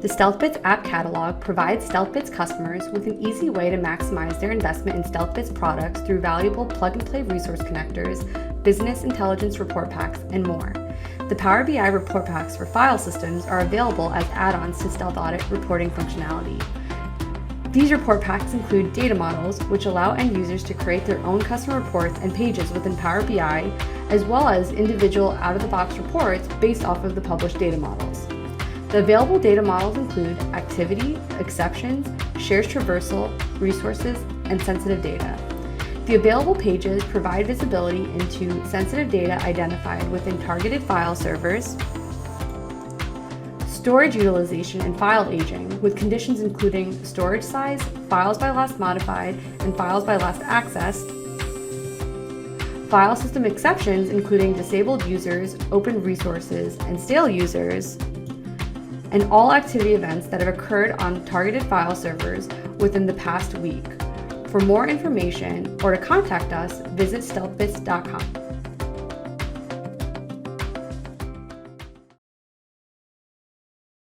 The Stealthbits App Catalog provides Stealthbits customers with an easy way to maximize their investment in Stealthbits products through valuable plug-and-play resource connectors, business intelligence report packs, and more. The Power BI report packs for file systems are available as add-ons to StealthAUDIT reporting functionality. These report packs include data models, which allow end users to create their own custom reports and pages within Power BI, as well as individual out-of-the-box reports based off of the published data models. The available data models include activity, exceptions, shares traversal, resources, and sensitive data. The available pages provide visibility into sensitive data identified within targeted file servers, storage utilization and file aging, with conditions including storage size, files by last modified, and files by last accessed, file system exceptions including disabled users, open resources, and stale users, and all activity events that have occurred on targeted file servers within the past week. For more information or to contact us, visit stealthbits.com.